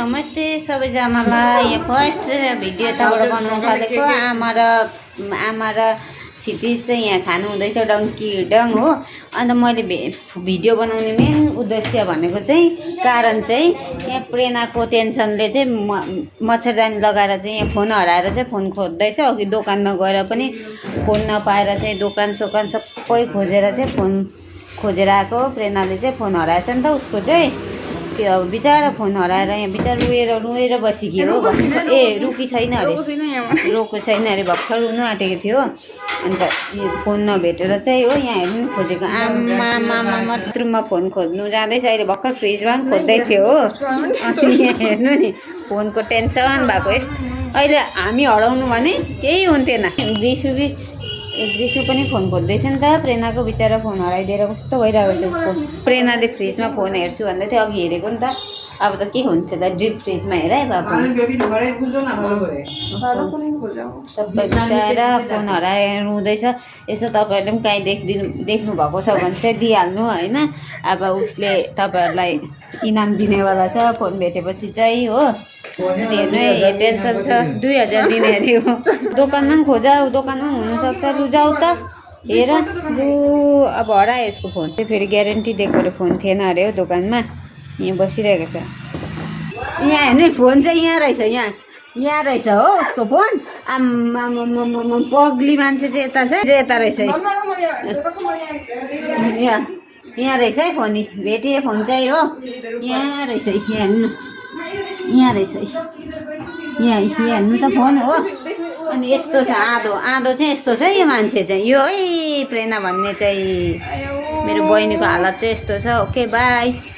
नमस्ते सबैजनालाई। यहाँ फर्स्ट भिडियो यताबाट बनाउनु थालेको आमा र क्षितिज चाहिँ यहाँ खानु हुँदैछ डङ्की डङ हो। अन्त मैले भिडियो बनाउने मेन उद्देश्य भनेको चाहिँ कारण चाहिँ यहाँ प्रेरणाको टेन्सनले चाहिँ मच्छरदानी लगाएर चाहिँ यहाँ फोन हराएर चाहिँ फोन खोज्दैछ। अघि दोकानमा गएर पनि फोन नपाएर चाहिँ दोकान सोकान सबै खोजेर चाहिँ फोन खोजेर आएको। प्रेरणाले चाहिँ फोन हराएछ नि त उसको चाहिँ, त्यो अब बिचारा फोन हराएर यहाँ बिचारा रुएर बसिक्यो हो। ए रुकी छैन अरे, रोको छैन अरे, भर्खर रुनु आँटेको थियो। अन्त यो फोन नभेटेर चाहिँ हो यहाँ हेर्नु खोजेको। आमा बाथरुममा फोन खोज्नु जाँदैछ अहिले, भर्खर फ्रिजमा पनि खोज्दै थियो हो। अनि यहाँ हेर्नु नि फोनको टेन्सन भएको। अहिले हामी हराउनु भने केही हुन्थेन। दिसु पनि फोन खोज्दैछ नि त। प्रेरणाको बिचारा फोन हराइदिएर कस्तो भइरहेको छ उसको। प्रेरणाले फ्रिजमा फोन हेर्छु भन्दै थियो, अघि हेरेको नि त। अब त के हुन्छ त, डिप फ्रिजमा हेर है बाबु। बिचारा फोन हराएर रुँदैछ। यसो तपाईँहरूले पनि काहीँ देख्नु भएको छ भने चाहिँ दिइहाल्नु होइन। अब उसले तपाईँहरूलाई इनाम दिनेवाला छ फोन भेटेपछि चाहिँ हो। हेर्नु टेन्सन छ, 2000 दिने अरे हो। दोकानमा पनि खोजाऊ, दोकानमा पनि हुनसक्छ। लु जाऊ त हेर। लु अब हरायो यसको फोन। फेरि ग्यारेन्टी दिएको अरे फोन थिएन अरे हो दोकानमा। यहाँ बसिरहेको छ। यहाँ हेर्नु फोन चाहिँ यहाँ रहेछ, यहाँ रहेछ हो उसको फोन। आम्मा पग्ली मान्छे चाहिँ यता छ, यता रहेछ। यहाँ रहेछ है फोन, भेटिए फोन चाहिँ हो। यहाँ रहेछ, यहाँ हेर्नु, यहाँ रहेछ, यहाँ हेर्नु त फोन हो। अनि यस्तो छ आधो चाहिँ यस्तो छ यो मान्छे चाहिँ, यो है प्रेरणा भन्ने चाहिँ मेरो बहिनीको हालत चाहिँ यस्तो छ। Okay by.